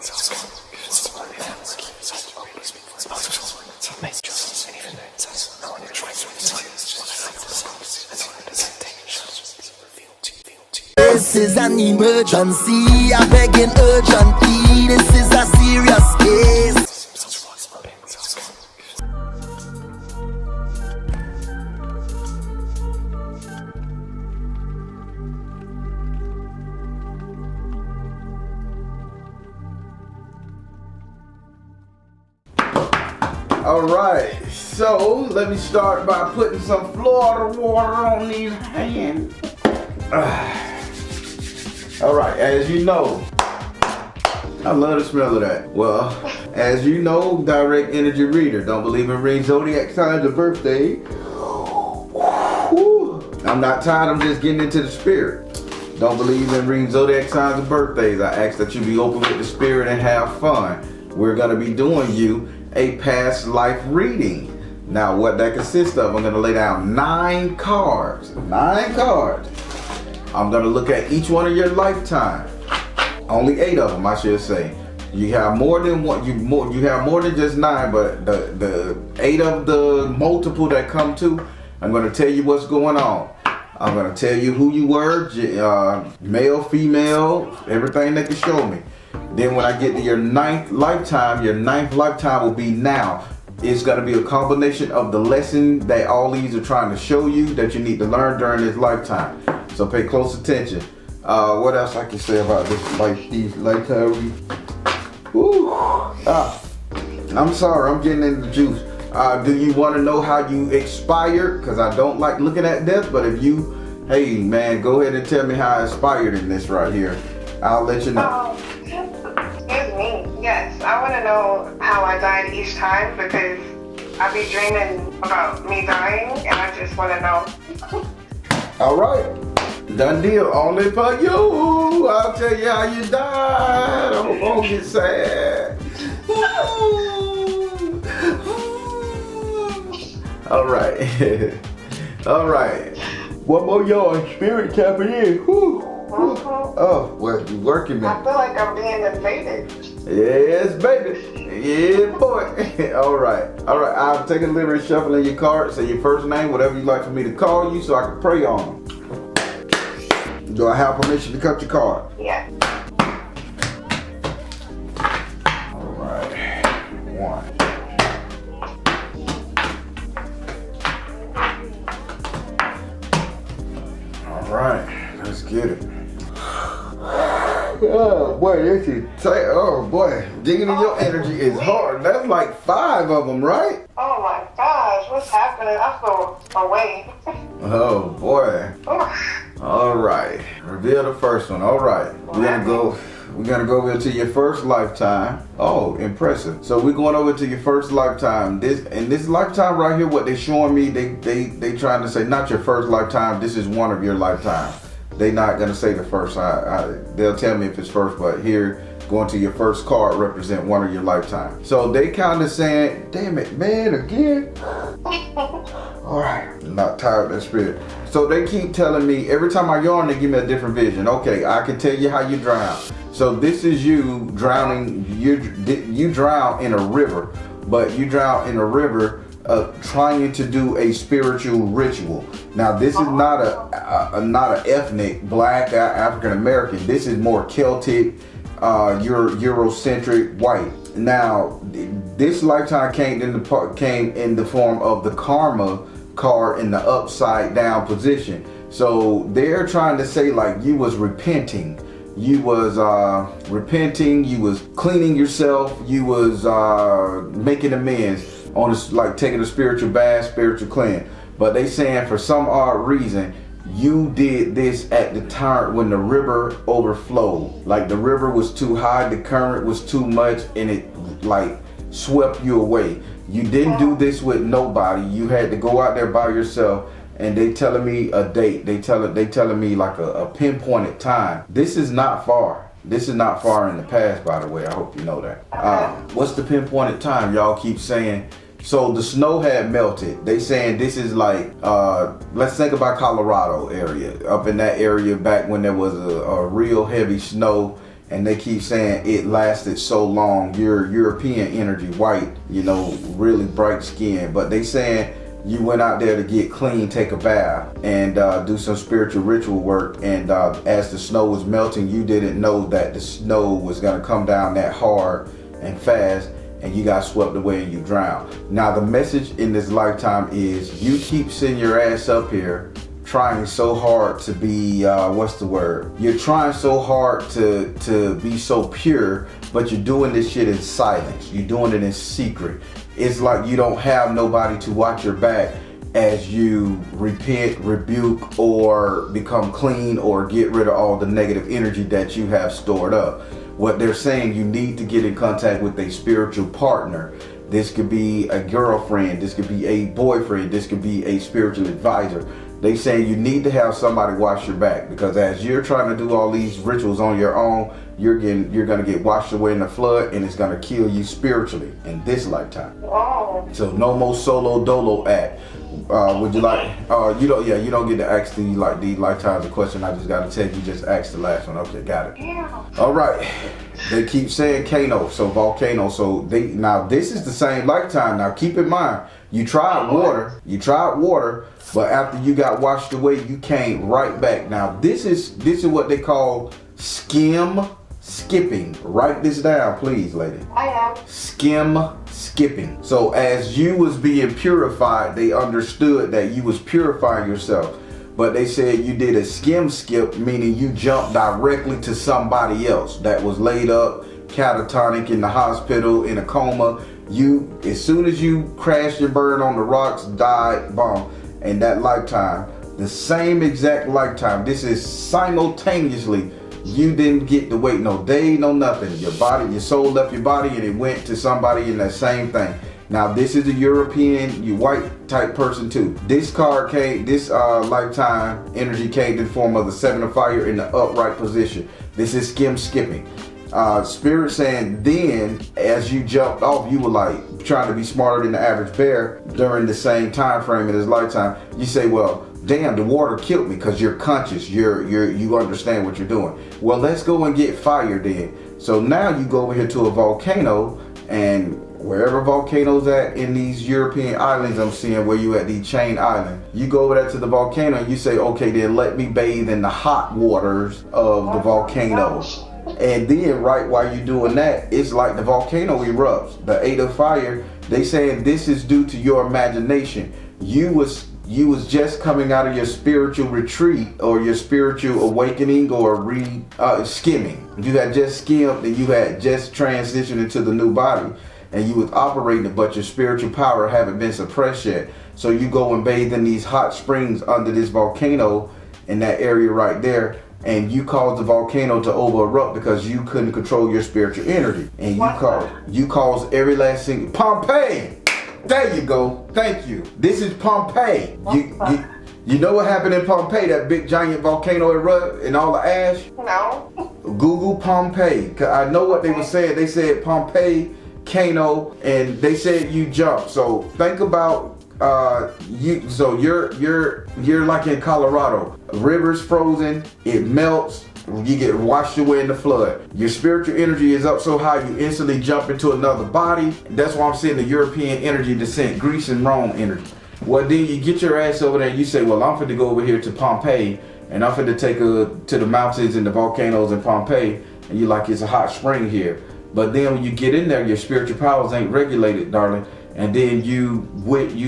This is an emergency, I begging urgently. This is a serious case. Alright, so let me start by putting some Florida water on these hands. Alright, as you know, I love the smell of that. Well, as you know, direct energy reader, don't believe in ring zodiac signs of birthday. I'm not tired, I'm just getting into the spirit. Don't believe in ring zodiac signs of birthdays. I ask that you be open with the spirit and have fun. We're going to be doing you a past life reading. Now what that consists of, I'm going to lay down 9 cards. 9 cards. I'm going to look at each one of your lifetime. Only 8 of them, I should say. You have more than one. You have more than just 9, but the 8 of the multiple that come to, I'm going to tell you what's going on. I'm going to tell you who you were, male, female, everything they can show me. Then when I get to your 9th lifetime will be now. It's going to be a combination of the lesson that all these are trying to show you that you need to learn during this lifetime. So pay close attention. What else I can say about this, these lifetime? I'm sorry, I'm getting into the juice. Do you want to know how you expired? Because I don't like looking at death, but if you, hey man, go ahead and tell me how I expired in this right here. I'll let you know. Excuse me. Yes, I want to know how I died each time because I be dreaming about me dying and I just want to know. All right. Done deal. Only for you. I'll tell you how you died. I won't get sad. All right. All right. One more y'all spirit tapping in. Oh, well, you working, man. I feel like I'm being invaded. Yes, baby. Yeah, boy. All right. All right. I'll take a liberty shuffling your cards. Say your first name, whatever you'd like for me to call you so I can pray on them. Do I have permission to cut your card? Yeah. All right. 1. All right. Let's get it. Oh boy, this is tight. Oh boy, digging in your energy is hard. That's like 5 of them, right? Oh my gosh, what's happening? I feel away. Oh boy. All right, reveal the first one. All right, we're gonna go over to your first lifetime. Oh, impressive. So we're going over to your first lifetime. This lifetime right here, what they showing me, they trying to say not your first lifetime. This is one of your lifetimes. They not gonna say the first. They'll tell me if it's first, but here, going to your first card represent one of your lifetime. So they kind of saying, damn it, man, again. All right, I'm not tired of that spirit. So they keep telling me, every time I yawn, they give me a different vision. Okay, I can tell you how you drown. So this is you drowning, you drown in a river, but you drown in a river trying to do a spiritual ritual. Now this is not an ethnic black African American. This is more Celtic, Eurocentric white. Now this lifetime came in the form of the karma card in the upside down position. So they're trying to say like you was repenting. You was repenting, you was cleaning yourself, you was making amends on this, like taking a spiritual bath, spiritual cleanse. But they saying for some odd reason, you did this at the time when the river overflowed. Like the river was too high, the current was too much, and it like swept you away. You didn't do this with nobody. You had to go out there by yourself. And they telling me a date. They telling me like a pinpointed time. This is not far. This is not far in the past, by the way. I hope you know that. What's the pinpointed time? Y'all keep saying. So the snow had melted. They saying this is like, let's think about Colorado area. Up in that area back when there was a real heavy snow and they keep saying it lasted so long. Your European energy, white, you know, really bright skin, but they saying you went out there to get clean, take a bath, and do some spiritual ritual work. And as the snow was melting, you didn't know that the snow was gonna come down that hard and fast, and you got swept away and you drowned. Now the message in this lifetime is you keep sitting your ass up here trying so hard to be you're trying so hard to be so pure, but you're doing this shit in silence. You're doing it in secret. It's like you don't have nobody to watch your back as you repent, rebuke, or become clean, or get rid of all the negative energy that you have stored up. What they're saying, you need to get in contact with a spiritual partner. This could be a girlfriend, this could be a boyfriend, this could be a spiritual advisor. They say you need to have somebody watch your back, because as you're trying to do all these rituals on your own, you're gonna get washed away in the flood, and it's gonna kill you spiritually in this lifetime. Oh. So no more solo dolo act. Would you like? You don't get to ask these lifetimes a question. I just gotta tell you, just ask the last one. Okay, got it. Yeah. All right. They keep saying Kano, so volcano. So now this is the same lifetime. Now keep in mind, you tried water, but after you got washed away, you came right back. Now this is what they call skipping. Write this down, please, lady. I am. Skipping. So as you was being purified, they understood that you was purifying yourself. But they said you did a skip, meaning you jumped directly to somebody else that was laid up, catatonic, in the hospital, in a coma. You, as soon as you crashed and burned on the rocks, died, boom. And that lifetime, the same exact lifetime, this is simultaneously. You didn't get to wait no day, no nothing. Your soul left your body and it went to somebody in that same thing. Now this is a European, you white type person too. This card came, this lifetime energy came in the form of the Seven of Fire in the upright position. This is skipping. Spirit saying then as you jumped off, you were like trying to be smarter than the average bear during the same time frame in his lifetime. You say, well, damn, the water killed me, because you're conscious, you understand what you're doing. Well, let's go and get fire then. So now you go over here to a volcano, and wherever volcanoes at in these European islands I'm seeing, where you at the chain island, you go over there to the volcano and you say, okay, then let me bathe in the hot waters of the volcano. And then right while you're doing that, it's like the volcano erupts. The Eight of Fire, they saying this is due to your imagination. You was just coming out of your spiritual retreat or your spiritual awakening or skimming. You had just skimmed and you had just transitioned into the new body and you was operating, but your spiritual power haven't been suppressed yet. So you go and bathe in these hot springs under this volcano in that area right there, and you caused the volcano to over erupt because you couldn't control your spiritual energy. And you caused every last single Pompeii. There you go. Thank you. This is Pompeii. You know what happened in Pompeii? That big giant volcano erupted and all the ash? No. Google Pompeii. 'Cause I know what they were saying. They said Pompeii, Kano, and they said you jumped. So think about you're like in Colorado. River's frozen, it melts. You get washed away in the flood. Your spiritual energy is up so high you instantly jump into another body. That's why I'm seeing the European energy descent, Greece and Rome energy. Well, then you get your ass over there and you say, well, I'm finna go over here to Pompeii and I'm finna take her to the mountains and the volcanoes in Pompeii. And you like, it's a hot spring here. But then when you get in there, your spiritual powers ain't regulated, darling. And then you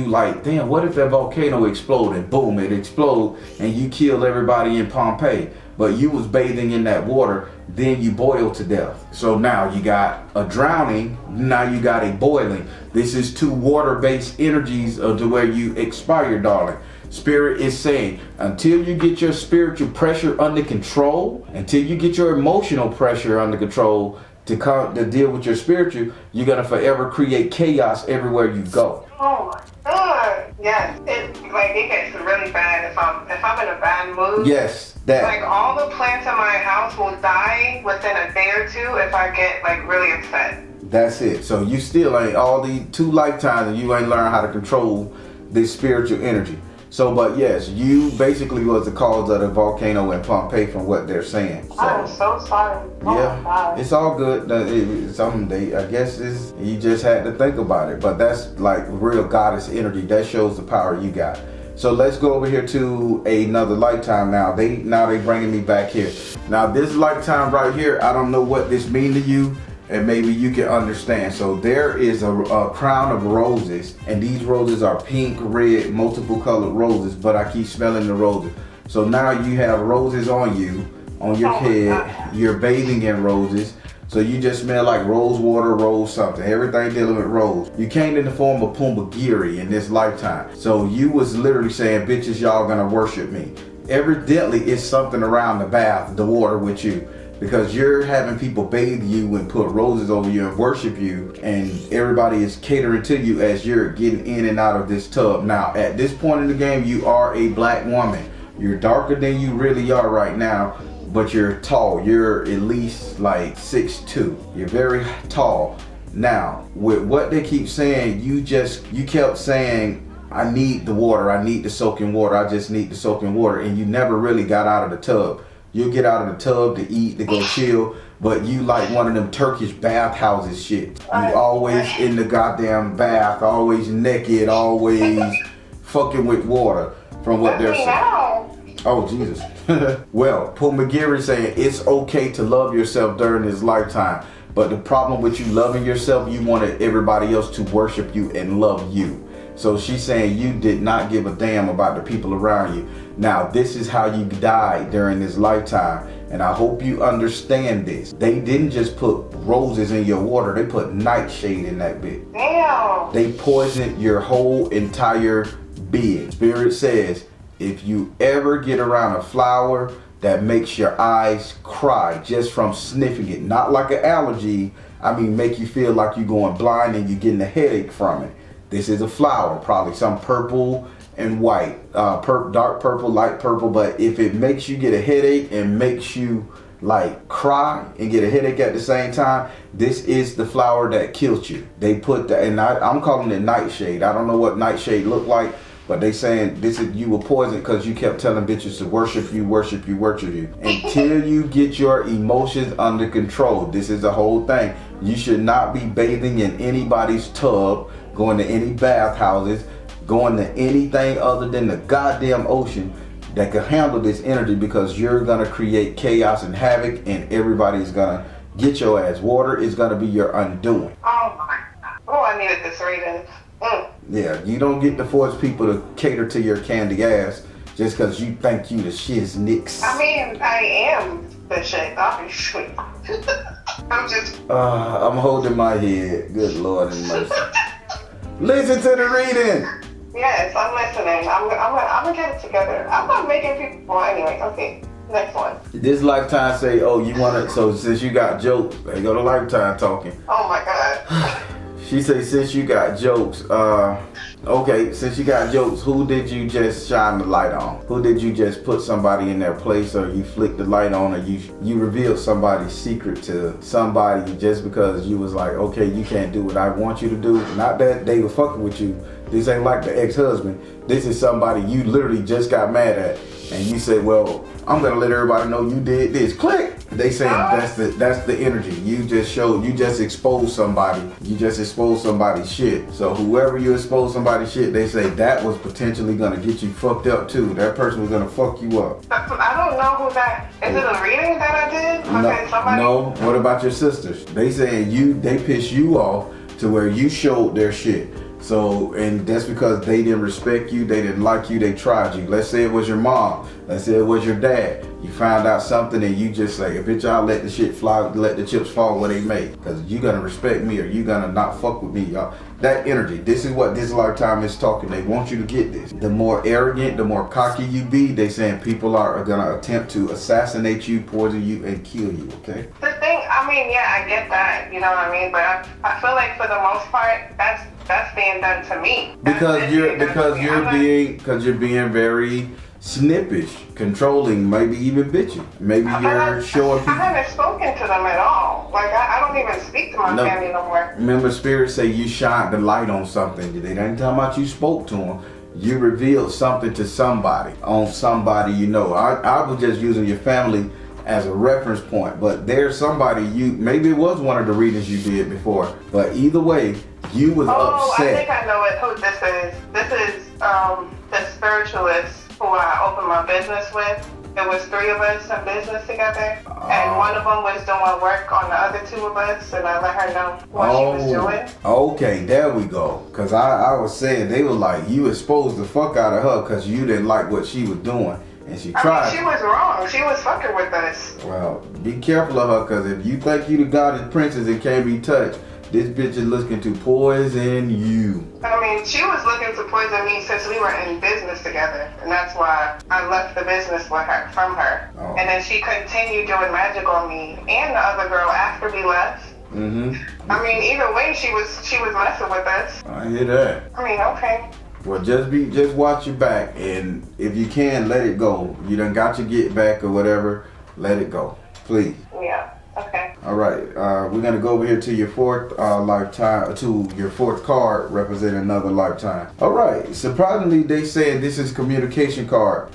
like, damn, what if that volcano exploded? Boom, it exploded and you killed everybody in Pompeii. But you was bathing in that water, then you boiled to death. So now you got a drowning, now you got a boiling. This is two water-based energies to where you expire, darling. Spirit is saying, until you get your spiritual pressure under control, until you get your emotional pressure under control to deal with your spiritual, you're gonna forever create chaos everywhere you go. Oh my God. Yes. It gets really bad if I'm in a bad mood. Yes. That. Like all the plants in my house will die within a day or two if I get like really upset. That's it. So you still ain't all the 2 lifetimes and you ain't learned how to control this spiritual energy. So, but yes, you basically was the cause of the volcano in Pompeii from what they're saying. So, I'm so sorry. Oh yeah, my God. it's all good. I guess you just had to think about it. But that's like real goddess energy. That shows the power you got. So let's go over here to another lifetime now. They bringing me back here. Now this lifetime right here, I don't know what this mean to you, and maybe you can understand. So there is a crown of roses, and these roses are pink, red, multiple colored roses, but I keep smelling the roses. So now you have roses on you, on your head. You're bathing in roses. So you just smell like rose water, rose something, everything dealing with rose. You came in the form of Pumbagiri in this lifetime. So you was literally saying, bitches, y'all gonna worship me. Evidently, it's something around the bath, the water with you, because you're having people bathe you and put roses over you and worship you, and everybody is catering to you as you're getting in and out of this tub. Now, at this point in the game, you are a black woman. You're darker than you really are right now, but you're tall. You're at least like 6'2". You're very tall. Now, with what they keep saying, you kept saying, I need the water, I need the soaking water, I just need the soaking water, and you never really got out of the tub. You'll get out of the tub to eat, to go chill, but you like one of them Turkish bathhouses shit. You always in the goddamn bath, always naked, always fucking with water, from what they're saying. Oh, Jesus. Well, Pumbagiri saying it's okay to love yourself during this lifetime. But the problem with you loving yourself, you wanted everybody else to worship you and love you. So she's saying you did not give a damn about the people around you. Now, this is how you died during this lifetime. And I hope you understand this. They didn't just put roses in your water. They put nightshade in that bit. Damn. They poisoned your whole entire being. Spirit says, if you ever get around a flower that makes your eyes cry just from sniffing it, not like an allergy, I mean make you feel like you're going blind and you're getting a headache from it. This is a flower, probably some purple and white, dark purple, light purple, but if it makes you get a headache and makes you like cry and get a headache at the same time, this is the flower that killed you. They put that, and I'm calling it nightshade. I don't know what nightshade look like, but they saying this is, you were poisoned because you kept telling bitches to worship you, worship you, worship you. Until you get your emotions under control. This is the whole thing. You should not be bathing in anybody's tub, going to any bathhouses, going to anything other than the goddamn ocean that can handle this energy, because you're gonna create chaos and havoc, and everybody's gonna get your ass. Water is gonna be your undoing. Oh my God. Oh, I needed this reading. Yeah, you don't get to force people to cater to your candy ass just because you think you the shiznix. I mean, I am the shit, obviously. I'm holding my head. Good Lord and mercy. Listen to the reading. Yes, I'm listening. I'm gonna get it together. I'm not making people. Well, anyway, okay. Next one. This lifetime say, oh, you want to, so since you got jokes, they go to lifetime talking. Oh my God. She say, since you got jokes, okay, since you got jokes, who did you just shine the light on? Who did you just put somebody in their place, or you flicked the light on, or you revealed somebody's secret to somebody just because you was like, okay, you can't do what I want you to do? Not that they were fucking with you. This ain't like the ex-husband. This is somebody you literally just got mad at, and you said, well, I'm gonna let everybody know you did this. Click. They say that's the energy. You just exposed somebody. You just exposed somebody's shit. So whoever you expose somebody's shit, they say that was potentially gonna get you fucked up too. That person was gonna fuck you up. I don't know who that is. It a reading that I did? Okay, no. What about your sisters? They saying they pissed you off to where you showed their shit. So, and that's because they didn't respect you, they didn't like you, they tried you. Let's say it was your mom, let's say it was your dad. You found out something and you just say, bitch, I'll let the shit fly, let the chips fall where they may. Because you gonna respect me or you gonna not fuck with me, y'all. That energy, this is what this lifetime is talking. They want you to get this. The more arrogant, the more cocky you be, they saying people are gonna attempt to assassinate you, poison you, and kill you, okay? The thing, I mean, yeah, I get that, you know what I mean? But I feel like for the most part, that's being done to me. Because you're being very snippish, controlling, maybe even bitchy. Maybe you're showing people. I haven't spoken to them at all. Like I don't even speak to my family no more. Remember, Spirit say you shined the light on something. They didn't tell about you spoke to them. you revealed something to somebody on somebody you know. I was just using your family as a reference point, but there's somebody maybe it was one of the readings you did before, but either way, you was upset. I think I know who this is. This is the spiritualist who I opened my business with. There was 3 of us in business together, and one of them was doing work on the other 2 of us, and I let her know what she was doing. Okay, there we go. Cause I was saying, they were like, you exposed the fuck out of her cause you didn't like what she was doing. And she tried. She was wrong. She was fucking with us. Well, be careful of her, cause if you think you the god and princess and can't be touched, this bitch is looking to poison you. I mean, she was looking to poison me since we were in business together, and that's why I left the business from her. Oh. And then she continued doing magic on me and the other girl after we left. I mean, either way, she was messing with us. I hear that. I mean, okay. Well, just watch your back, and if you can, let it go. You done got your get back or whatever, let it go, please. Yeah. Okay. All right. We're gonna go over here to your 4th lifetime, to your 4th card representing another lifetime. All right. Surprisingly, they said this is communication card.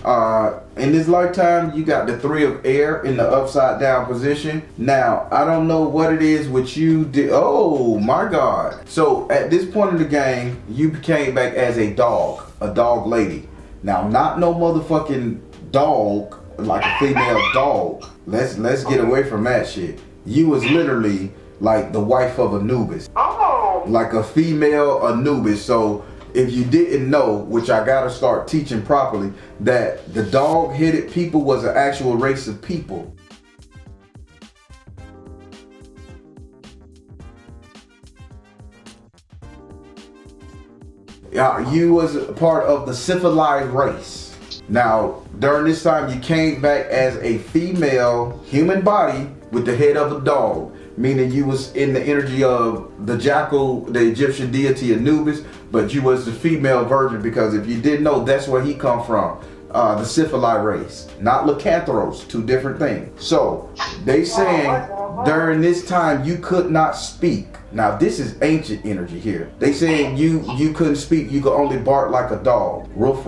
In this lifetime, you got the 3 of air in the upside down position. Now, I don't know what it is which you did. Oh my God. So at this point in the game, you came back as a dog lady. Now, not no motherfucking dog, like a female dog. Let's get away from that shit. You was literally like the wife of Anubis. Oh. Like a female Anubis. So if you didn't know, which I gotta start teaching properly, that the dog-headed people was an actual race of people. You was a part of the civilized race. Now, during this time, you came back as a female human body with the head of a dog, meaning you was in the energy of the jackal, the Egyptian deity Anubis, but you was the female version, because if you didn't know, that's where he come from, the civilized race, not lycanthropes, 2 different things. So, they saying during this time, you could not speak. Now, this is ancient energy here. They saying you couldn't speak, you could only bark like a dog, roof,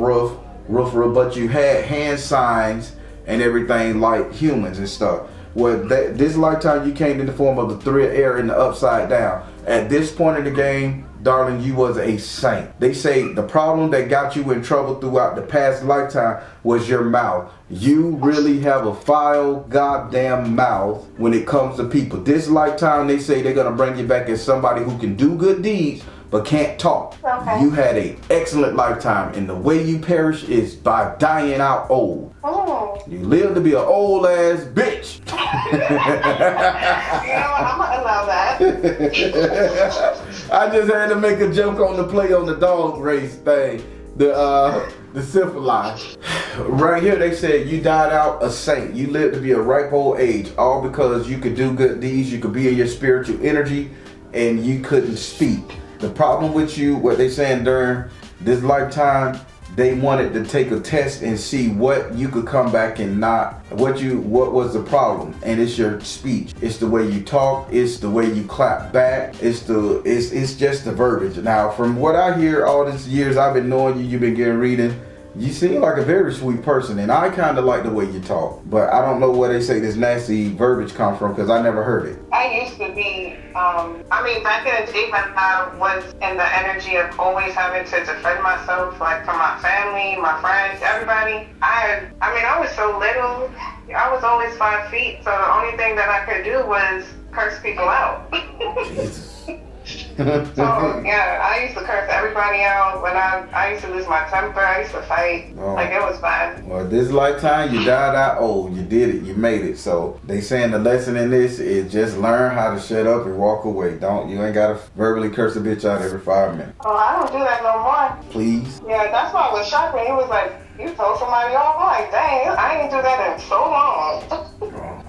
but you had hand signs and everything like humans and stuff. Well, this lifetime you came in the form of the 3 of air in the upside down. At this point in the game, darling, you was a saint. They say the problem that got you in trouble throughout the past lifetime was your mouth. You really have a foul goddamn mouth when it comes to people. This lifetime, they say they're gonna bring you back as somebody who can do good deeds but can't talk. Okay. You had an excellent lifetime, and the way you perish is by dying out old. Oh. You live to be an old ass bitch. You know what? I'm gonna allow that. I just had to make a joke on the play on the dog race thing. The syphilis. Right here they said you died out a saint. You lived to be a ripe old age, all because you could do good deeds, you could be in your spiritual energy, and you couldn't speak. The problem with you, what they saying during this lifetime, they wanted to take a test and see what you could come back and not, what was the problem. And it's your speech. It's the way you talk, it's the way you clap back, it's just the verbiage. Now, from what I hear all these years I've been knowing you've been getting reading, you seem like a very sweet person, and I kind of like the way you talk. But I don't know where they say this nasty verbiage come from, because I never heard it. I used to be, back in the day when I was in the energy of always having to defend myself, like from my family, my friends, everybody. I was so little. I was always 5 feet, so the only thing that I could do was curse people out. Jesus. So yeah, I used to curse everybody out. When I used to lose my temper, I used to fight. Like, it was bad. Well, this lifetime you died out old. You did it. You made it. So they saying the lesson in this is just learn how to shut up and walk away. You ain't gotta verbally curse a bitch out every 5 minutes. Oh, I don't do that no more. Please. Yeah, that's why I was shocked when he was like, you told somebody off. I'm like, dang, I ain't do that in so long.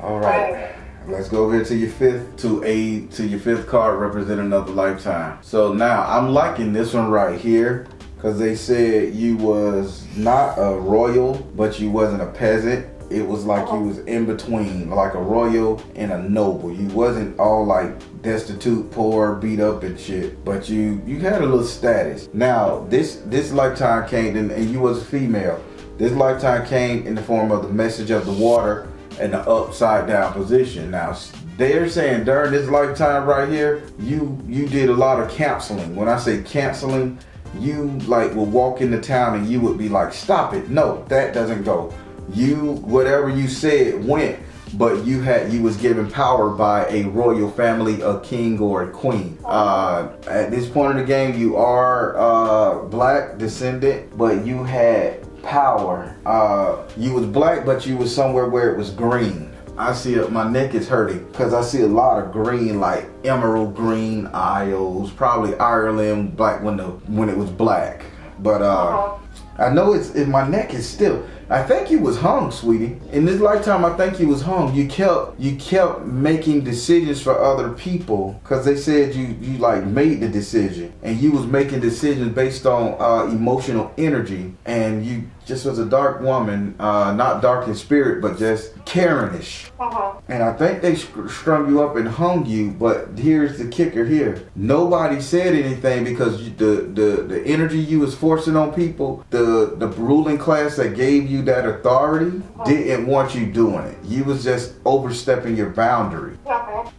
All right. Let's go over here to your 5th card representing another lifetime. So now I'm liking this one right here, because they said you was not a royal, but you wasn't a peasant. It was like you was in between, like a royal and a noble. You wasn't all like destitute, poor, beat up and shit, but you had a little status. Now this lifetime came in, and you was a female. This lifetime came in the form of the message of the water and the upside down position. Now they're saying during this lifetime right here, you did a lot of counseling. When I say counseling, you like will walk into town and you would be like, stop it, no, that doesn't go. Whatever you said went, but you was given power by a royal family, a king or a queen. At this point in the game, you are black descendant, but you had power. You was black, but you was somewhere where it was green. I see it, my neck is hurting because I see a lot of green, like emerald green Isles, probably Ireland, black when it was black. But I know my neck is still. I think you was hung, sweetie. In this lifetime, I think you was hung. You kept making decisions for other people because they said you like made the decision, and you was making decisions based on emotional energy, and you just was a dark woman, not dark in spirit, but just Karenish. And I think they strung you up and hung you, but here's the kicker here. Nobody said anything because the energy you was forcing on people, the ruling class that gave you that authority didn't want you doing it. You was just overstepping your boundary.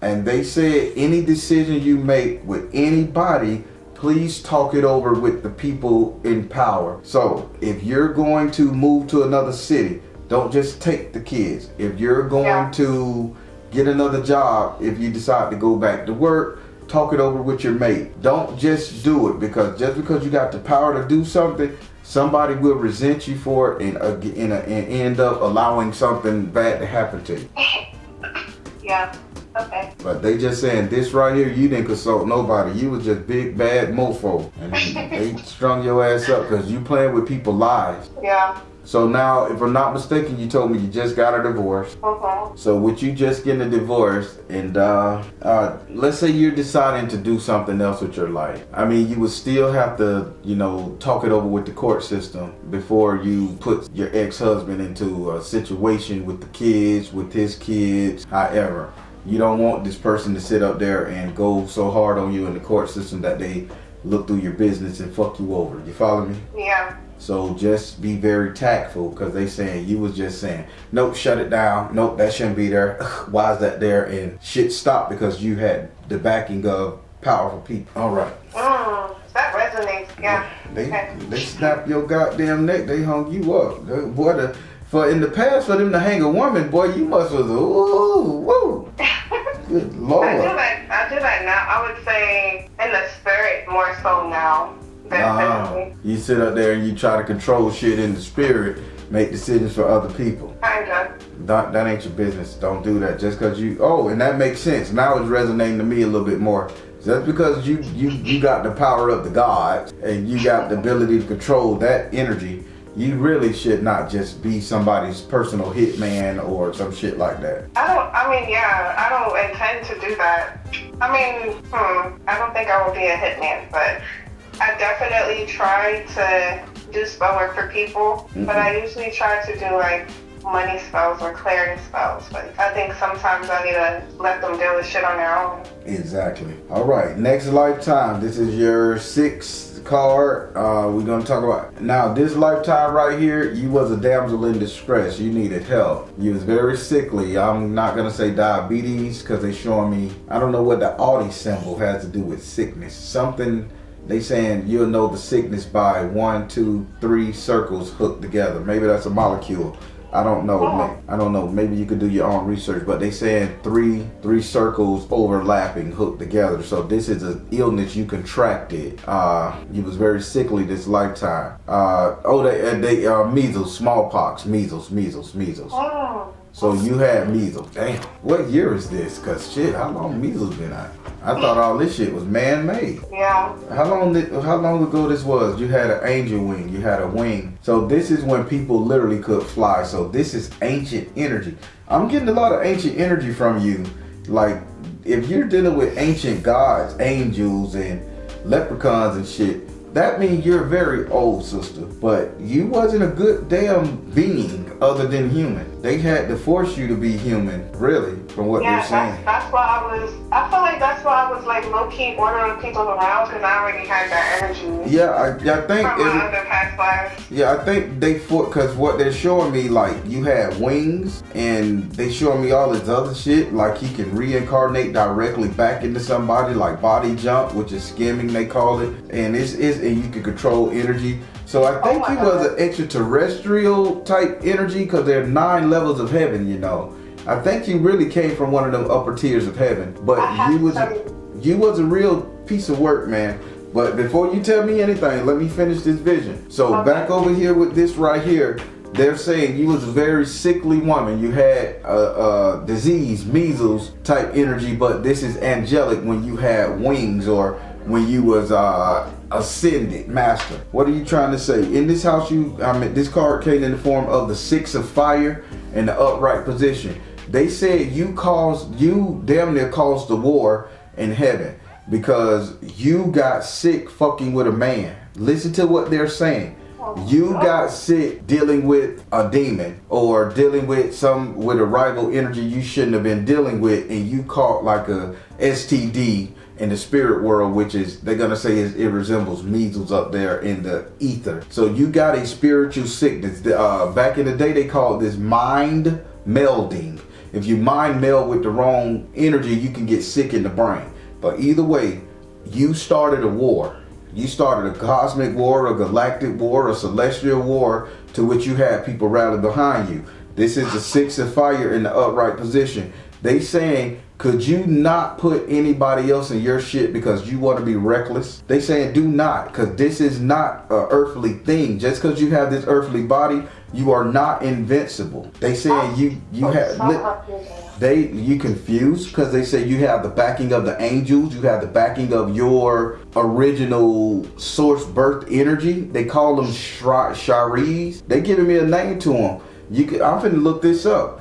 And they said any decision you make with anybody, please talk it over with the people in power. So if you're going to move to another city, don't just take the kids. If you're going to get another job, if you decide to go back to work, talk it over with your mate. Don't just do it because you got the power to do something, somebody will resent you for it and end up allowing something bad to happen to you. Yeah. Okay. But they just saying this right here, you didn't consult nobody. You was just big bad mofo, and they strung your ass up because you playing with people's lives. Yeah. So now, if I'm not mistaken, you told me you just got a divorce. So with you just getting a divorce, and let's say you're deciding to do something else with your life. I mean, you would still have to, talk it over with the court system before you put your ex-husband into a situation with the kids, with his kids, however. You don't want this person to sit up there and go so hard on you in the court system that they look through your business and fuck you over. You follow me? Yeah. So just be very tactful because you was just saying, nope, shut it down. Nope, that shouldn't be there. Why is that there? And shit stopped because you had the backing of powerful people. All right. That resonates. Yeah. They snapped your goddamn neck. They hung you up. Boy, in the past, for them to hang a woman, boy, you must have, woo. Good Lord. I do that now. I would say in the spirit more so now. You sit up there and you try to control shit in the spirit, make decisions for other people. Kinda. That ain't your business. Don't do that. Just because and that makes sense. Now it's resonating to me a little bit more. That's because you got the power of the gods and you got the ability to control that energy. You really should not just be somebody's personal hitman or some shit like that. I don't intend to do that. I don't think I will be a hitman, but I definitely try to do spell work for people, but I usually try to do like money spells or clearing spells. But I think sometimes I need to let them deal with shit on their own. Exactly. All right, next lifetime. This is your 6th card. We're gonna talk about now this lifetime right here. You was a damsel in distress. You needed help. You was very sickly. I'm not gonna say diabetes because they showing me. I don't know what the Audi symbol has to do with sickness. Something. They saying you'll know the sickness by 1, 2, 3 circles hooked together. Maybe that's a molecule. I don't know. Maybe you could do your own research, but they saying three circles overlapping, hooked together. So this is an illness you contracted. You was very sickly this lifetime. They measles, smallpox, measles. So you had measles. Damn. What year is this? Cause shit, how long measles been out? I thought all this shit was man-made. Yeah. How long ago this was? You had an angel wing. You had a wing. So this is when people literally could fly. So this is ancient energy. I'm getting a lot of ancient energy from you. Like, if you're dealing with ancient gods, angels, and leprechauns and shit, that means you're very old, sister. But you wasn't a good damn being other than human. They had to force you to be human, really, from what they're saying. That's why I feel like that's why I was like low-key ordering people around, because I already had that energy. Yeah, I think from my other past lives. Yeah, I think they because what they're showing me, like, you had wings, and they showing me all this other shit, like he can reincarnate directly back into somebody, like body jump, which is skimming they call it, and and you can control energy. So I think he was an extraterrestrial type energy, because there are 9 levels of heaven, you know. I think you really came from one of them upper tiers of heaven, but you was a real piece of work, man. But before you tell me anything, let me finish this vision. So back over here with this right here, they're saying you was a very sickly woman. You had a disease, measles type energy, but this is angelic when you had wings, or when you was ascended master. What are you trying to say? In this house, this card came in the form of the 6 of fire in the upright position. They said you damn near caused the war in heaven, because you got sick fucking with a man. Listen to what they're saying. You got sick dealing with a demon, or dealing with a rival energy you shouldn't have been dealing with, and you caught like a STD in the spirit world, which is, they're gonna say it resembles measles up there in the ether. So you got a spiritual sickness. Back in the day, they called this mind melding. If you mind meld with the wrong energy, you can get sick in the brain. But either way, you started a war. You started a cosmic war, a galactic war, a celestial war, to which you had people rally behind you. This is the 6 of fire in the upright position. They saying, could you not put anybody else in your shit because you want to be reckless? They saying do not, because this is not an earthly thing. Just because you have this earthly body, you are not invincible. They saying you confused, because they say you have the backing of the angels, you have the backing of your original source birth energy. They call them Sharis. They giving me a name to them. I'm finna look this up.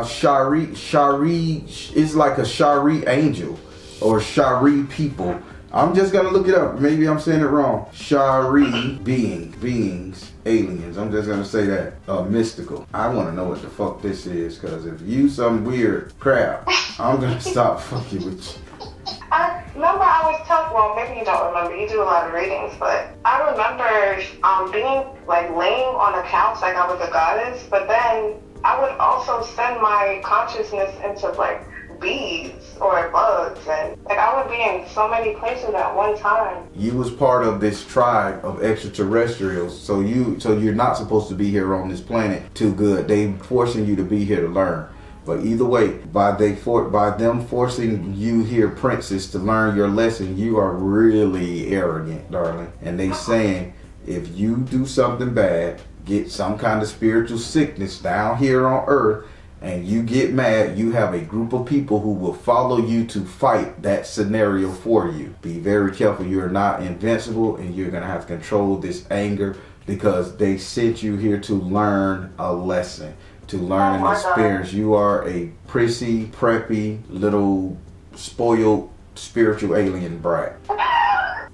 Shari is like a Shari angel, or Shari people. I'm just gonna look it up. Maybe I'm saying it wrong. Shari beings, aliens. I'm just gonna say that. Mystical. I wanna know what the fuck this is, because if you some weird crap, I'm gonna stop fucking with you. I remember I was telling, well, maybe you don't remember, you do a lot of readings, but I remember being like laying on a couch like I was a goddess, but then I would also send my consciousness into like bees or bugs, and like I would be in so many places at one time. You was part of this tribe of extraterrestrials, so you're not supposed to be here on this planet too good. They forcing you to be here to learn. But either way, by them forcing you here, princess, to learn your lesson, you are really arrogant, darling. And they saying if you do something bad, get some kind of spiritual sickness down here on earth, and you get mad, you have a group of people who will follow you to fight that scenario for you. Be very careful. You're not invincible, and you're going to have to control this anger, because they sent you here to learn a lesson, to learn an experience. You are a prissy, preppy, little spoiled spiritual alien brat.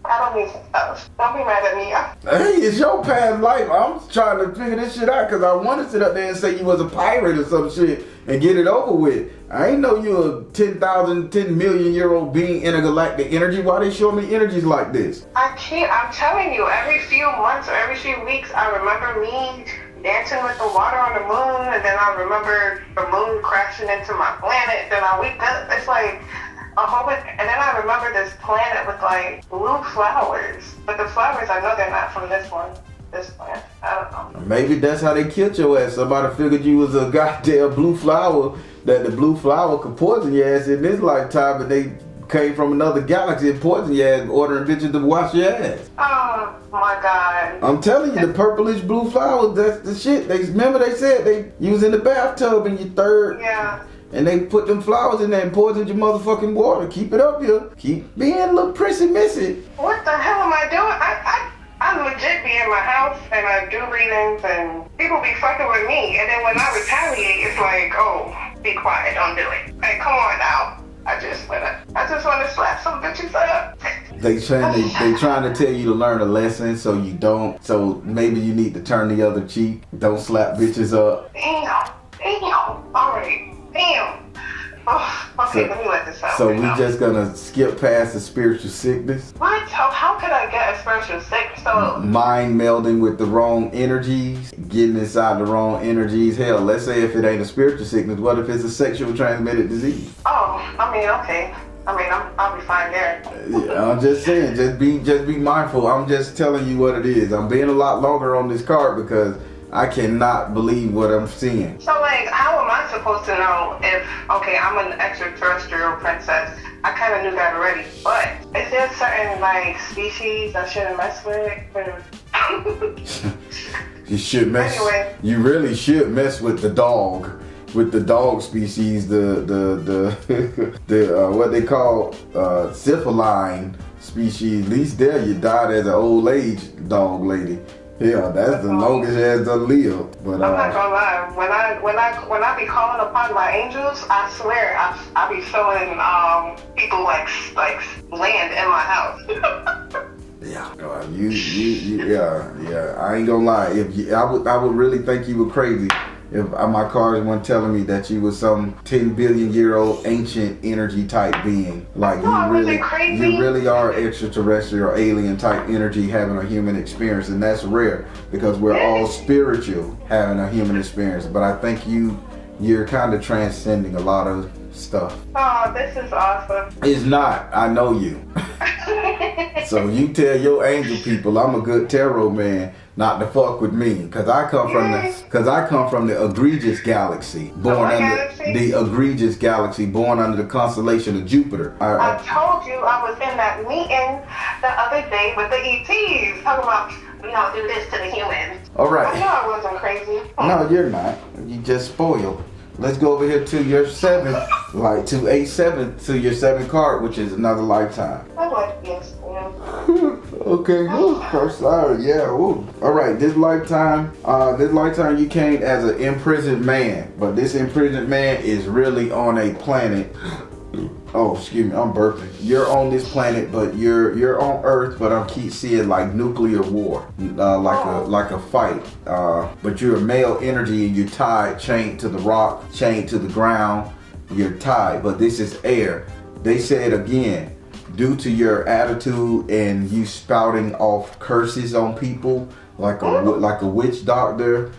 I don't need some stuff. Don't be mad at me. Hey, it's your past life. I'm trying to figure this shit out, because I want to sit up there and say you was a pirate or some shit and get it over with. I ain't know you a 10 million year old being intergalactic energy. Why they show me energies like this? I'm telling you, every few months or every few weeks, I remember me dancing with the water on the moon, and then I remember the moon crashing into my planet. Then I wake up, it's like a whole bit, and then I remember this planet with like blue flowers. But the flowers, I know they're not from this plant. I don't know. Maybe that's how they killed your ass. Somebody figured you was a goddamn blue flower, that the blue flower could poison your ass in this lifetime, but they came from another galaxy and poisoned your ass, ordering bitches to wash your ass. Oh my God. I'm telling you, the purplish blue flowers, that's the shit. They said you was in the bathtub in your third. Yeah. And they put them flowers in there and poisoned your motherfucking water. Keep it up here. Keep being a little prissy missy. What the hell am I doing? I legit be in my house and I do readings and people be fucking with me. And then when I retaliate, it's like, oh, be quiet, don't do it. Like, come on now. I just wanna slap some bitches up. They trying to tell you to learn a lesson, so you don't. So maybe you need to turn the other cheek. Don't slap bitches up. Damn. Damn. Oh, okay, let me let this out. So we just gonna skip past the spiritual sickness. What? How could I get a spiritual sickness? So mind melding with the wrong energies, getting inside the wrong energies. Hell, let's say if it ain't a spiritual sickness, what if it's a sexual transmitted disease? Oh, I mean, okay. I mean, I'll be fine there. Yeah, I'm just saying, just be mindful. I'm just telling you what it is. I'm being a lot longer on this card because I cannot believe what I'm seeing. So, like, how am I supposed to know if, okay, I'm an extraterrestrial princess? I kind of knew that already. But is there certain, like, species I shouldn't mess with? You should mess. Anyway. You really should mess with the dog. With the dog species, the what they call syphiline species. At least there you died as an old age dog lady. Yeah, that's the longest as I lived. But I'm not gonna lie. When I be calling upon my angels, I swear I be feeling people like land in my house. Yeah, yeah. I ain't gonna lie. I would really think you were crazy if my cards weren't telling me that you was some 10 billion year old ancient energy type being. Like you really are extraterrestrial alien type energy having a human experience, and that's rare because we're all spiritual having a human experience. But I think you're kind of transcending a lot of stuff. Oh, this is awesome. It's not. I know you. So you tell your angel people I'm a good tarot man not to fuck with me, because I come from the egregious galaxy, born under the constellation of Jupiter. I told you I was in that meeting the other day with the ETs talking about we don't do this to the humans. All right. I know I wasn't crazy. No, you're not. You just spoiled. Let's go over here to your 7th, like to A7, to your 7th card, which is another lifetime. I like this. Okay, first side, yeah. Ooh. All right, this lifetime you came as an imprisoned man, but this imprisoned man is really on a planet. Oh, excuse me, I'm burping. You're on this planet, but you're on Earth, but I keep seeing like nuclear war, like a fight. But you're a male energy and you're tied, chained to the rock, chained to the ground. You're tied, but this is air. They said again, due to your attitude and you spouting off curses on people, like a witch doctor,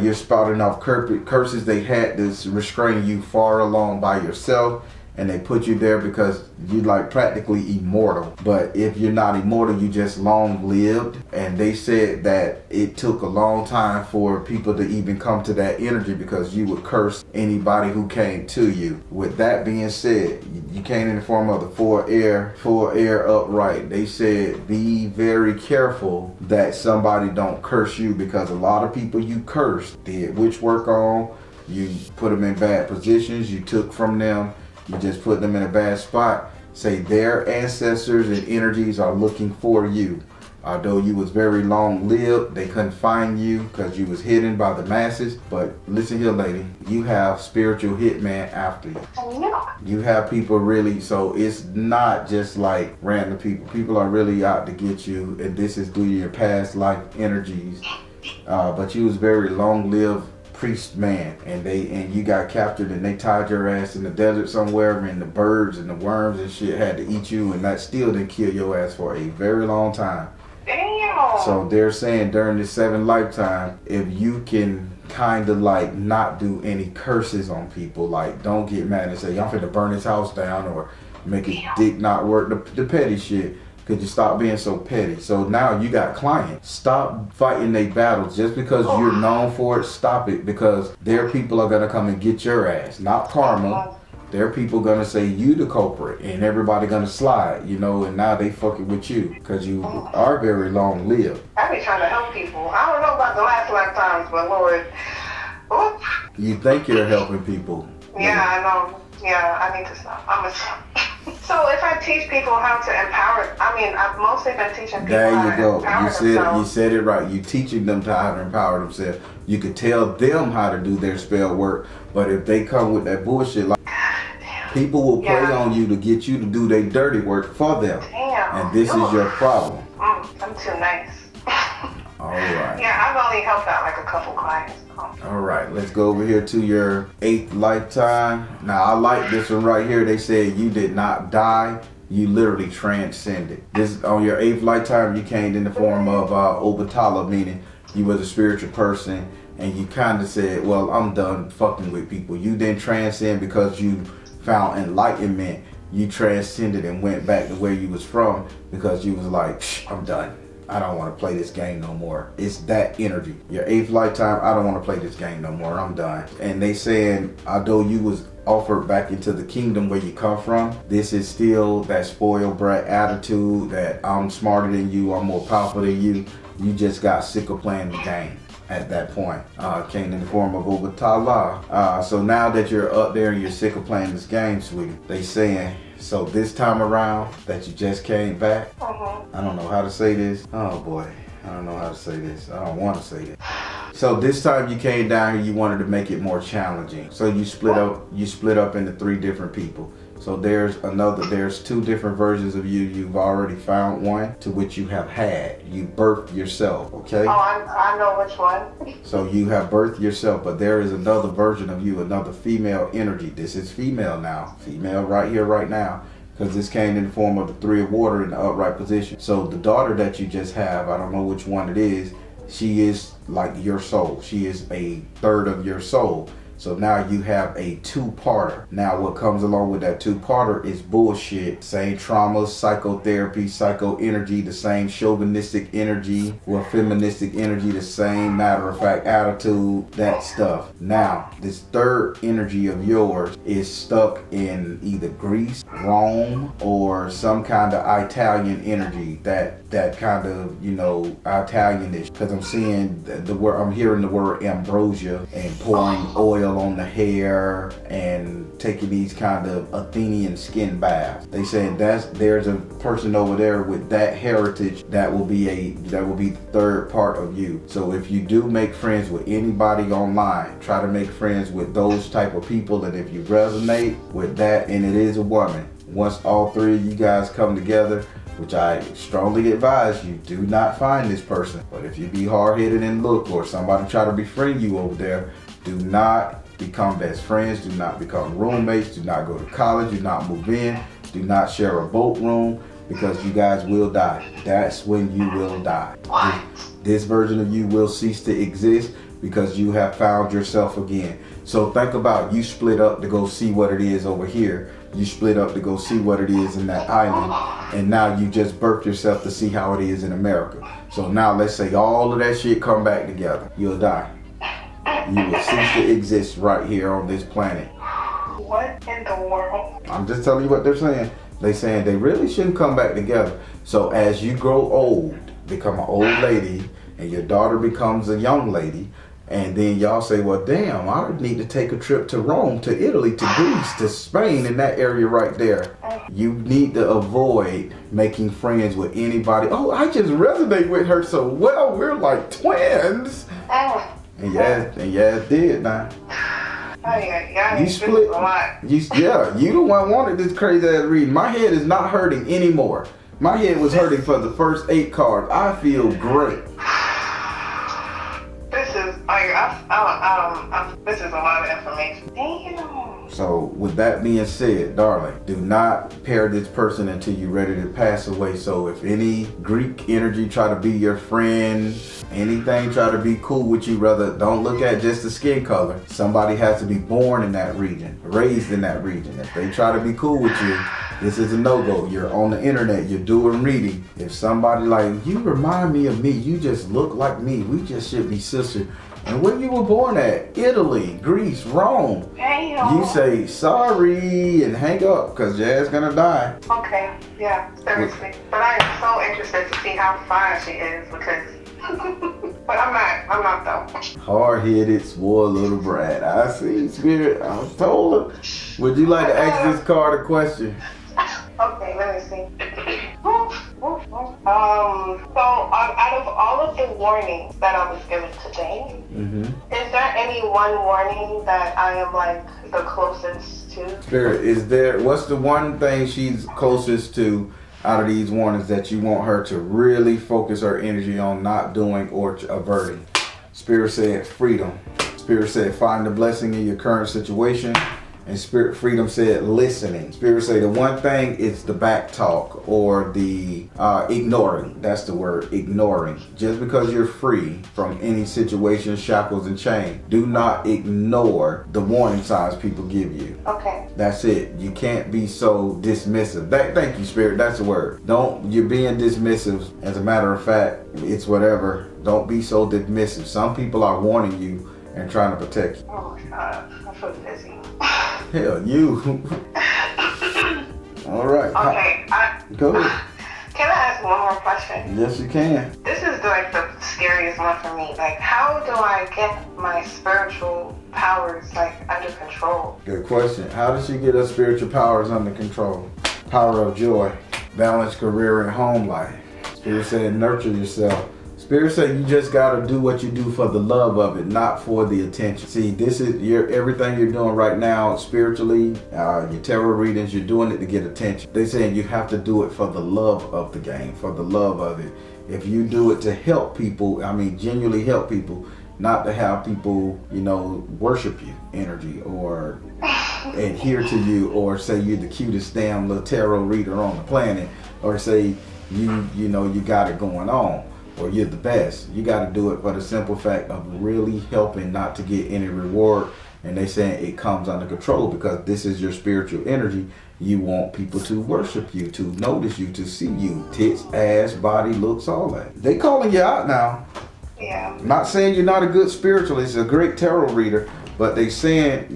you're spouting off curses. They had to restrain you far along by yourself, and they put you there because you're like practically immortal. But if you're not immortal, you just long lived. And they said that it took a long time for people to even come to that energy because you would curse anybody who came to you. With that being said, you came in the form of the full air upright. They said be very careful that somebody don't curse you, because a lot of people you cursed did witch work on. You put them in bad positions. You took from them. You just put them in a bad spot. Say their ancestors and energies are looking for you. Although you was very long-lived, they couldn't find you because you was hidden by the masses. But listen here, lady, you have spiritual hitman after you. You have people really, so it's not just like random people. People are really out to get you, and this is due to your past life energies. But you was very long-lived priest man, and you got captured and they tied your ass in the desert somewhere, and the birds and the worms and shit had to eat you, and that still didn't kill your ass for a very long time. Damn. So they're saying during this 7th lifetime, if you can kind of like not do any curses on people, like don't get mad and say I'm finna burn his house down or make his dick not work, the petty shit. Could you stop being so petty? So now you got clients. Stop fighting their battles just because you're known for it. Stop it, because their people are gonna come and get your ass, not karma. Their people gonna say you the culprit, and everybody gonna slide, and now they fucking with you because you are very long lived. I be trying to help people. I don't know about the last lifetimes, but Lord, you think you're helping people? Yeah, I know. Yeah, I need to stop. I'm gonna stop. So if I teach people how to empower, I've mostly been teaching people how to empower themselves. You said it right. You teaching them how to empower themselves. You could tell them how to do their spell work, but if they come with that bullshit, like people will prey on you to get you to do their dirty work for them. Damn. And this is your problem. I'm too nice. All right. Yeah, I've only helped out like a couple clients. All right, let's go over here to your 8th lifetime. Now, I like this one right here. They said you did not die. You literally transcended. This on your 8th lifetime, you came in the form of Obatala, meaning you was a spiritual person, and you kind of said, well, I'm done fucking with people. You didn't transcend because you found enlightenment. You transcended and went back to where you was from because you was like, I'm done. I don't want to play this game no more. It's that energy. Your 8th lifetime, I don't want to play this game no more. I'm done. And they saying, although you was offered back into the kingdom where you come from, this is still that spoiled brat attitude that I'm smarter than you, I'm more powerful than you. You just got sick of playing the game at that point. Came in the form of Obatala. So now that you're up there and you're sick of playing this game, sweetie, they saying, so this time around that you just came back, I don't know how to say this. Oh boy, I don't know how to say this. I don't want to say this. So this time you came down here, you wanted to make it more challenging. So you split up into 3 different people. So there's 2 different versions of you. You've already found one to which you have had. You birthed yourself, okay? Oh, I know which one. So you have birthed yourself, but there is another version of you, another female energy. This is female now. Female right here, right now. Because this came in the form of the 3 of water in the upright position. So the daughter that you just have, I don't know which one it is, she is like your soul. She is a third of your soul. So now you have a 2-parter. Now what comes along with that 2-parter is bullshit. Same traumas, psychotherapy, psycho energy, the same chauvinistic energy or feministic energy, the same matter of fact attitude, that stuff. Now, this 3rd energy of yours is stuck in either Greece, Rome, or some kind of Italian energy, that kind of, you know, Italianish. Because I'm seeing the word, I'm hearing the word ambrosia and pouring oil on the hair and taking these kind of Athenian skin baths. They saying there's a person over there with that heritage that will be the 3rd part of you. So if you do make friends with anybody online, try to make friends with those type of people, and if you resonate with that, and it is a woman, once all 3 of you guys come together, which I strongly advise you do not find this person. But if you be hard-headed and look, or somebody try to befriend you over there, do not become best friends, do not become roommates, do not go to college, do not move in, do not share a boat room, because you guys will die. That's when you will die. This version of you will cease to exist because you have found yourself again. So think about, you split up to go see what it is over here. You split up to go see what it is in that island, and now you just birthed yourself to see how it is in America. So now let's say all of that shit come back together. You'll die. You will cease to exist right here on this planet. What in the world? I'm just telling you what they're saying. They're saying they really shouldn't come back together. So as you grow old, become an old lady, and your daughter becomes a young lady, and then y'all say, well, damn, I need to take a trip to Rome, to Italy, to Greece, to Spain, in that area right there. You need to avoid making friends with anybody. Oh, I just resonate with her so well. We're like twins. And yeah, it did now. You split. You the one wanted this crazy ass reading. My head is not hurting anymore. My head was hurting for the first 8 cards. I feel great. This is this is a lot of information. Damn. So with that being said, darling, do not pair this person until you're ready to pass away. So if any Greek energy try to be your friend, anything try to be cool with you, brother, don't look at just the skin color. Somebody has to be born in that region, raised in that region. If they try to be cool with you, this is a no-go. You're on the internet, you're doing reading. If somebody like, you remind me of me, you just look like me, we just should be sisters. And where you were born at, Italy, Greece, Rome, Damn. you say sorry and hang up because your ass gonna die. Okay, yeah, seriously. But I am so interested to see how fine she is because, but I'm not though. Hard-headed, spoiled little brat. I see, spirit. I told her. Would you like to ask this card a question? Okay, let me see. So out of all of the warnings that I was given today, is there any one warning that I am like the closest to? Spirit, what's the one thing she's closest to out of these warnings that you want her to really focus her energy on not doing or averting? Spirit said freedom. Spirit said, find the blessing in your current situation. And Spirit Freedom said, listening. Spirit say the one thing is the back talk or the ignoring. That's the word, ignoring. Just because you're free from any situation, shackles, and chains, do not ignore the warning signs people give you. Okay. That's it. You can't be so dismissive. Thank you, Spirit. That's the word. You're being dismissive. As a matter of fact, it's whatever. Don't be so dismissive. Some people are warning you and trying to protect you. Oh my God, I'm so busy. Hell, you. All right. Okay. Go ahead. Can I ask one more question? Yes, you can. This is like the scariest one for me. Like, how do I get my spiritual powers like under control? Good question. How does she get her spiritual powers under control? Power of joy, balanced career and home life. Spirit said, nurture yourself. Spirit said you just gotta do what you do for the love of it, not for the attention. See, this is everything you're doing right now spiritually, your tarot readings, you're doing it to get attention. They saying you have to do it for the love of the game, for the love of it. If you do it to help people, I mean genuinely help people, not to have people, worship you energy or adhere to you or say you're the cutest damn little tarot reader on the planet or say you got it going on. Or you're the best. You got to do it for the simple fact of really helping, not to get any reward. And they saying it comes under control because this is your spiritual energy. You want people to worship you, to notice you, to see you. Tits, ass, body, looks, all that. They calling you out now. Yeah. Not saying you're not a good spiritualist, a great tarot reader, but they saying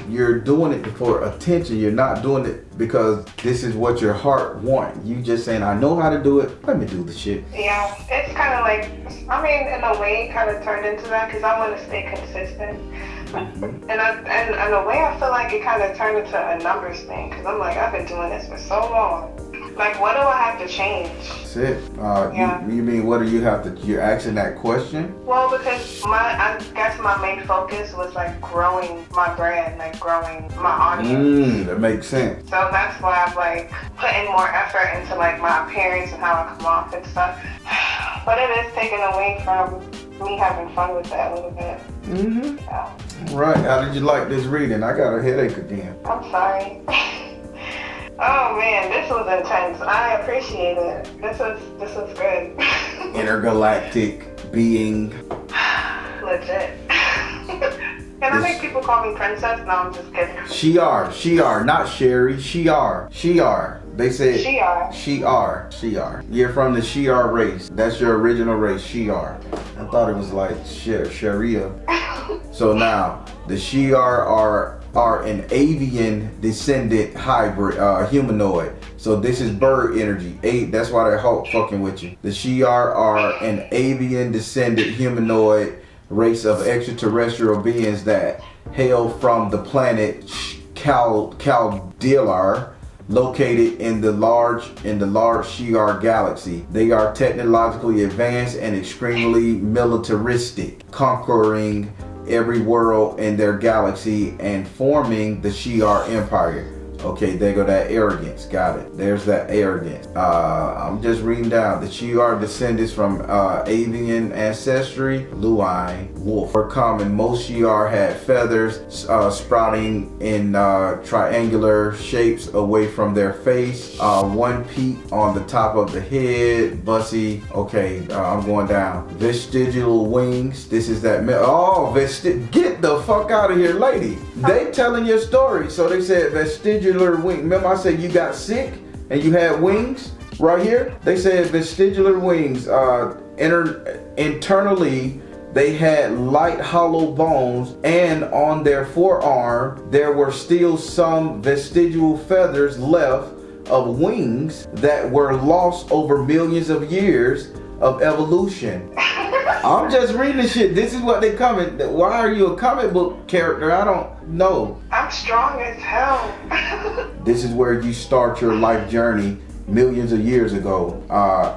you're doing it for attention. You're not doing it because this is what your heart wants. You just saying, I know how to do it. Let me do the shit. Yeah, it's kind of like, in a way, kind of turned into that because I want to stay consistent. And in a way, I feel like it kind of turned into a numbers thing because I'm like, I've been doing this for so long. Like, what do I have to change? That's it. Yeah. You mean, what do you have to, you're asking that question? Well, because I guess my main focus was like growing my brand, like growing my audience. That makes sense. So that's why I'm like putting more effort into like my appearance and how I come off and stuff. But it is taken away from me having fun with that a little bit. Yeah. Right. How did you like this reading? I got a headache again. I'm sorry. Oh man, this was intense. I appreciate it. This was good. Intergalactic being. Legit. Can I make people call me princess? No, I'm just kidding. She-are, not Sherry. She-are. They said She-are. You're from the She-are race. That's your original race, She-are. I thought it was like Sharia. So now, the She-are are an avian descendant hybrid, humanoid. So this is bird energy. That's why they're fucking with you. The She-are are an avian descendant humanoid race of extraterrestrial beings that hail from the planet Caldilar, located in the large She-are galaxy. They are technologically advanced and extremely militaristic, conquering every world in their galaxy and forming the She-are empire. Okay, there go that arrogance. Got it. There's that arrogance. I'm just reading down. The She-are descendants from avian ancestry, blue-eye, wolf. For common, most She-are had feathers sprouting in triangular shapes away from their face. One peak on the top of the head. Bussy. Okay, I'm going down. Vestigial wings. This is that. Get the fuck out of here, lady. They telling your story. So they said vestigial wing. Remember I said you got sick and you had wings right here? They said vestigial wings. Internally, they had light hollow bones, and on their forearm there were still some vestigial feathers left of wings that were lost over millions of years of evolution. I'm just reading this shit. This is what they coming. Why are you a comic book character? I don't know. I'm strong as hell. This is where you start your life journey millions of years ago,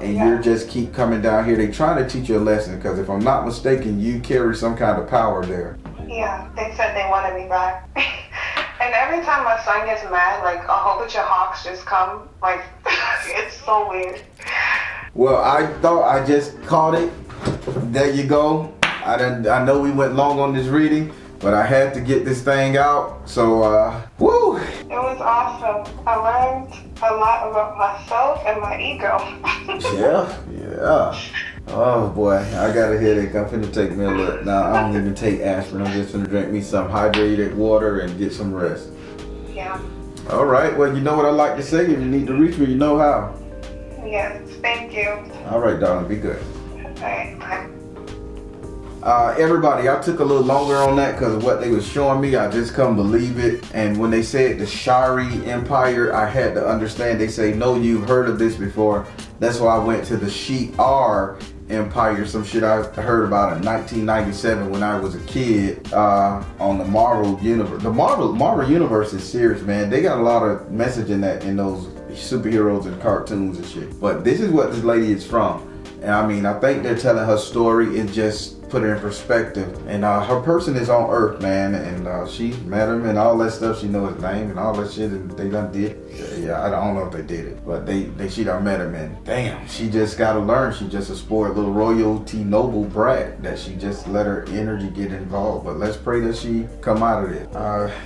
and you're just keep coming down here. They trying to teach you a lesson because if I'm not mistaken, you carry some kind of power there. Yeah, they said they wanted me back. And every time my son gets mad, like a whole bunch of hawks just come. Like, it's so weird. Well, I thought I just caught it. There you go. I know we went long on this reading, but I had to get this thing out. So, woo! It was awesome. I learned a lot about myself and my ego. Yeah. Oh boy, I got a headache. I'm finna take me a look. Now I don't even take aspirin. I'm just finna drink me some hydrated water and get some rest. Yeah. All right. Well, you know what I like to say. If you need to reach me, you know how. Yes. Thank you. All right, darling. Be good. All right. Bye. Everybody, I took a little longer on that because of what they was showing me. I just couldn't believe it. And when they said the Shari Empire, I had to understand. They say, no, you've heard of this before. That's why I went to the Shi'ar Empire, some shit I heard about in 1997 when I was a kid, on the Marvel universe. The Marvel universe is serious, man. They got a lot of message in those superheroes and cartoons and shit. But this is what this lady is from. And I mean, I think they're telling her story. It just put her in perspective. And her person is on Earth, man. And she met him and all that stuff. She know his name and all that shit. And they done did. Yeah, I don't know if they did it, but she done met him. And damn, she just got to learn. She just a spoiled little royalty noble brat that she just let her energy get involved. But let's pray that she come out of this.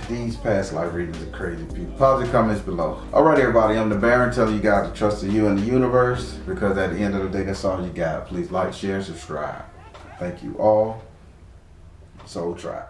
These past life readings are crazy, people. Positive comments below. All right, everybody. I'm the Baron, telling you guys to trust in you and the universe, because at the end of the day, that's all you got. Please like, share, and subscribe. Thank you all. S.O.L Tribe.